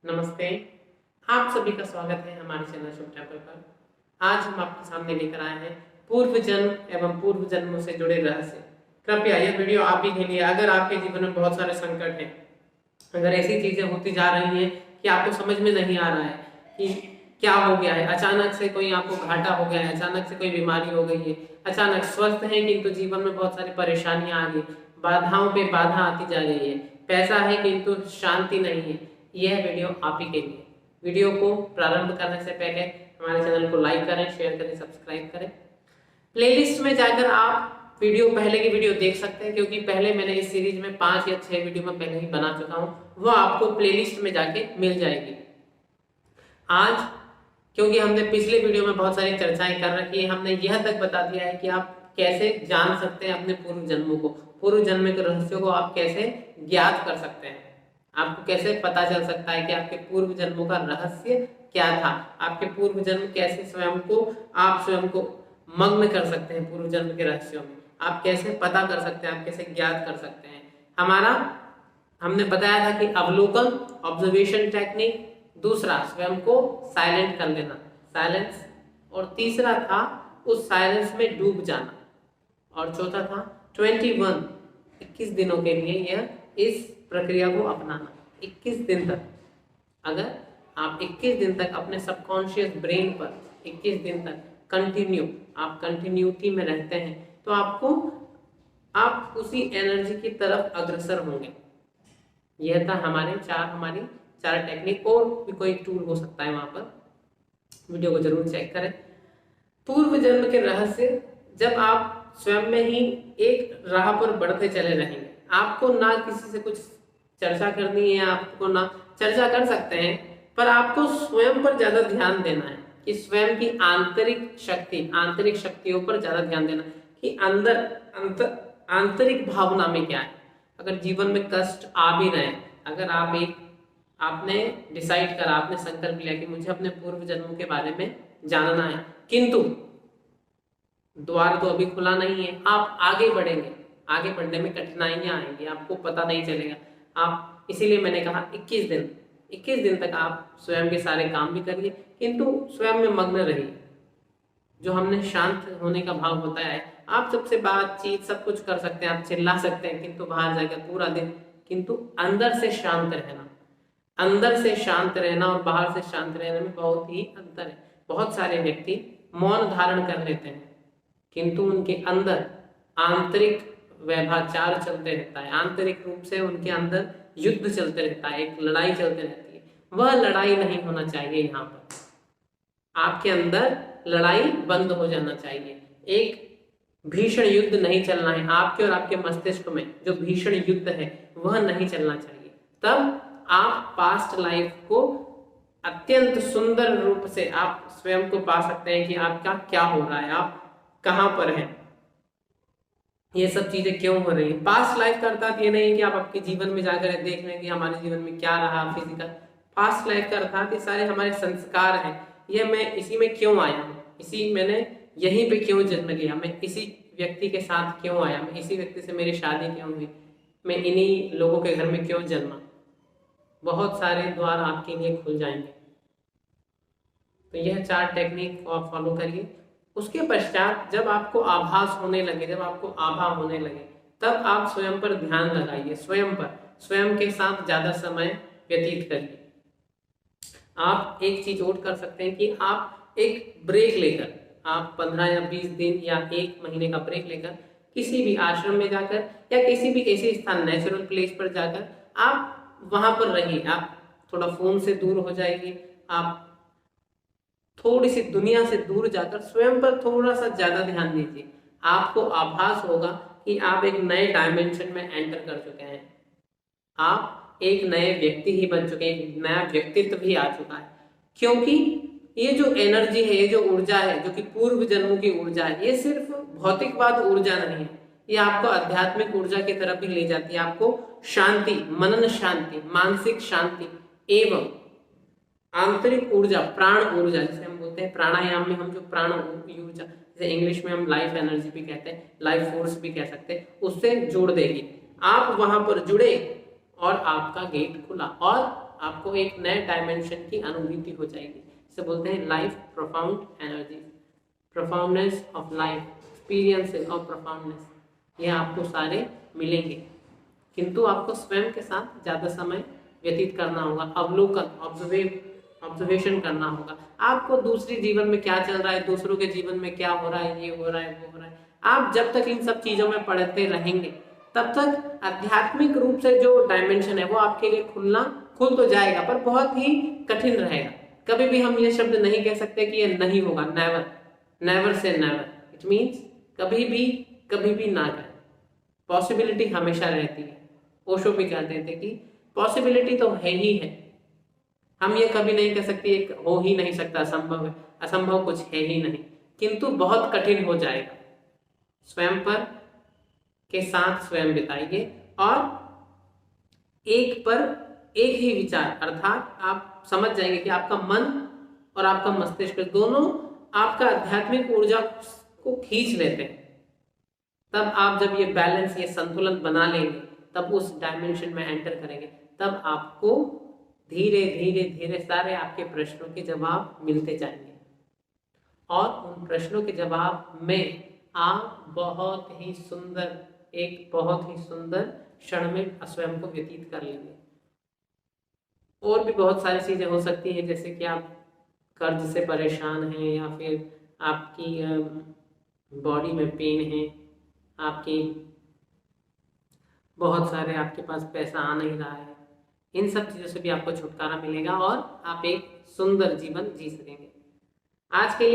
नमस्ते, आप सभी का स्वागत है हमारे चैनल शुभ टेम्पल पर। आज हम आपके सामने लेकर आए हैं पूर्व जन्म एवं पूर्व जन्मों से जुड़े रहस्य। कृपया यह वीडियो आप ही के लिए, अगर आपके जीवन में बहुत सारे संकट हैं, अगर ऐसी चीजें होती जा रही हैं कि आपको समझ में नहीं आ रहा है कि क्या हो गया है, अचानक से कोई आपको घाटा हो गया है, अचानक से कोई बीमारी हो गई है, अचानक स्वस्थ है किंतु जीवन में बहुत सारी परेशानियां आ गई, बाधाओं पे बाधा आती जा रही है, पैसा है किंतु शांति नहीं है, यह वीडियो आप ही के लिए। वीडियो को प्रारंभ करने से पहले हमारे चैनल को लाइक करें, शेयर करें, सब्सक्राइब करें। प्लेलिस्ट में जाकर आप वीडियो पहले की वीडियो देख सकते हैं, क्योंकि पहले मैंने इस सीरीज में 5 या 6 वीडियो में पहले ही बना चुका हूं, वो आपको प्लेलिस्ट में जाके मिल जाएगी। आज क्योंकि हमने पिछले वीडियो में बहुत सारी चर्चाएं कर रखी है, हमने यह तक बता दिया है कि आप कैसे जान सकते हैं अपने पूर्व जन्मों को, पूर्व जन्म के रहस्यों को आप कैसे ज्ञात कर सकते हैं, आपको कैसे पता चल सकता है कि आपके पूर्व जन्मों का रहस्य क्या था, आपके पूर्व जन्म कैसे आप स्वयं को मग्न कर सकते हैं पूर्व जन्म के रहस्यों में, आप कैसे पता कर सकते हैं, आप कैसे ज्ञात कर सकते हैं। हमने बताया था कि अवलोकन, ऑब्जर्वेशन टेक्निक, दूसरा स्वयं को साइलेंट कर लेना, साइलेंस, और तीसरा था उस साइलेंस में डूब जाना, और चौथा था 21 दिनों के लिए यह इस प्रक्रिया को अपनाना। 21 दिन तक, अगर आप 21 दिन तक अपने सबकॉन्शियस ब्रेन पर 21 दिन तक आप कंटिन्यूटी में रहते हैं, तो आप उसी एनर्जी की तरफ अग्रसर होंगे। यह था हमारी चार टेक्निक, और भी कोई टूल हो सकता है वहां पर, वीडियो को जरूर चेक करें। पूर्व जन्म के रहस्य, जब आप स्वयं में ही एक राह पर बढ़ते चले रहेंगे, आपको ना किसी से कुछ चर्चा करनी है, आपको ना चर्चा कर सकते हैं, पर आपको स्वयं पर ज्यादा ध्यान देना है कि स्वयं की आंतरिक शक्तियों पर ज्यादा ध्यान देना कि आंतरिक भावना में क्या है। अगर जीवन में कष्ट आ भी रहे, अगर आपने डिसाइड करा, आपने संकल्प लिया कि मुझे अपने पूर्व जन्मों के बारे में जानना है, किंतु द्वार तो अभी खुला नहीं है, आप आगे बढ़ेंगे, आगे बढ़ने में कठिनाइयां आएंगी, आपको पता नहीं चलेगा। इसीलिए मैंने कहा 21 दिन तक आप स्वयं के सारे काम भी करिए, किंतु स्वयं में मग्न रहिए। जो हमने शांत होने का भाव बताया है, आप सबसे बातचीत सब कुछ कर सकते हैं, आप चिल्ला सकते हैं, किंतु बाहर जाकर पूरा दिन, किंतु अंदर से शांत रहना और बाहर से शांत रहने में बहुत ही अंतर है। बहुत सारे व्यक्ति मौन धारण कर लेते हैं, किंतु उनके अंदर आंतरिक व्यभिचार चलते रहता है, आंतरिक रूप से उनके अंदर युद्ध चलते रहता है, एक लड़ाई चलती रहती है। वह लड़ाई नहीं होना चाहिए। यहाँ पर आपके अंदर लड़ाई बंद हो जाना चाहिए, एक भीषण युद्ध नहीं चलना है, आपके और आपके मस्तिष्क में जो भीषण युद्ध है वह नहीं चलना चाहिए। तब आप पास्ट लाइफ को अत्यंत सुंदर रूप से आप स्वयं को पा सकते हैं कि आपका क्या हो रहा है, आप कहां पर हैं, ये सब चीजें क्यों हो रही है। पास्ट लाइफ का अर्थात ये नहीं है कि आप आपके जीवन में जाकर देख लें कि हमारे जीवन में क्या रहा फिजिकल। पास्ट लाइफ का अर्थात ये सारे हमारे संस्कार हैं, ये मैं इसी में क्यों आया हूँ, मैंने यहीं पे क्यों जन्म लिया, मैं इसी व्यक्ति के साथ क्यों आया, मैं इसी व्यक्ति से मेरी शादी क्यों हुई, मैं इन्हीं लोगों के घर में क्यों जन्मा। बहुत सारे द्वार आपके लिए खुल जाएंगे। तो यह 4 टेक्निक को आप फॉलो करिए। उसके पश्चात जब आपको आभास होने लगे, जब आपको आभा होने लगे, तब आप स्वयं पर ध्यान लगाइए, स्वयं के साथ ज्यादा समय व्यतीत करिए। आप एक चीज और कर सकते हैं कि आप एक ब्रेक लेकर, आप 15 या 20 दिन या 1 महीने का ब्रेक लेकर किसी भी आश्रम में जाकर या किसी भी ऐसे स्थान, नेचुरल प्लेस पर जाकर आप वहां पर रहिए। आप थोड़ा फोन से दूर हो जाइए, आप थोड़ी सी दुनिया से दूर जाकर स्वयं पर थोड़ा सा ज्यादा ध्यान दीजिए। आपको आभास होगा कि आप एक नए डायमेंशन में एंटर कर चुके हैं, आप एक नए व्यक्ति ही बन चुके हैं, एक नया व्यक्तित्व भी आ चुका है। क्योंकि ये जो एनर्जी है, ये जो ऊर्जा है, जो कि पूर्व जन्मों की ऊर्जा है, ये सिर्फ भौतिकवाद ऊर्जा नहीं है, ये आपको आध्यात्मिक ऊर्जा की तरफ भी ले जाती है। आपको शांति, मनन शांति, मानसिक शांति एवं आंतरिक ऊर्जा, प्राण ऊर्जा जिसे हम बोलते हैं, प्राणायाम में हम जो प्राण ऊर्जा, जैसे इंग्लिश में हम लाइफ एनर्जी भी कहते हैं, लाइफ फोर्स भी कह सकते हैं, उससे जोड़ देगी। आप वहां पर जुड़े और आपका गेट खुला और आपको एक नए डायमेंशन की अनुभूति हो जाएगी। इसे बोलते हैं life profound energy, profoundness of life, experiences of profoundness, ये आपको सारे मिलेंगे। किंतु आपको स्वयं के साथ ज़्यादा समय व्यतीत करना होगा, अवलोकन ऑब्जर्वेशन करना होगा। आपको दूसरी जीवन में क्या चल रहा है, दूसरों के जीवन में क्या हो रहा है, ये हो रहा है, वो हो रहा है, आप जब तक इन सब चीज़ों में पढ़ते रहेंगे तब तक आध्यात्मिक रूप से जो डायमेंशन है वो आपके लिए खुल तो जाएगा, पर बहुत ही कठिन रहेगा। कभी भी हम ये शब्द नहीं कह सकते कि ये नहीं होगा, never, never say never, it means कभी भी ना करें। पॉसिबिलिटी हमेशा रहती है। ओशो भी कहते थे कि पॉसिबिलिटी तो है ही है, हम ये कभी नहीं कह सकते एक हो ही नहीं सकता, असंभव है, असंभव कुछ है ही नहीं, किंतु बहुत कठिन हो जाएगा। स्वयं पर के साथ स्वयं बिताइए और एक ही विचार, अर्थात आप समझ जाएंगे कि आपका मन और आपका मस्तिष्क दोनों आपका आध्यात्मिक ऊर्जा को खींच लेते हैं। तब आप जब ये बैलेंस, ये संतुलन बना लेंगे, तब उस डायमेंशन में एंटर करेंगे, तब आपको धीरे धीरे धीरे सारे आपके प्रश्नों के जवाब मिलते जाएंगे और उन प्रश्नों के जवाब में आप बहुत ही सुंदर क्षण में स्वयं को व्यतीत कर लेंगे। और भी बहुत सारी चीजें हो सकती हैं, जैसे कि आप कर्ज से परेशान हैं, या फिर आपकी बॉडी में पेन है, आपकी बहुत सारे आपके पास पैसा आ नहीं रहा है, इन सब चीज़ों से भी आपको छुटकारा मिलेगा और आप एक सुंदर जीवन जी सकेंगे। आज के लिए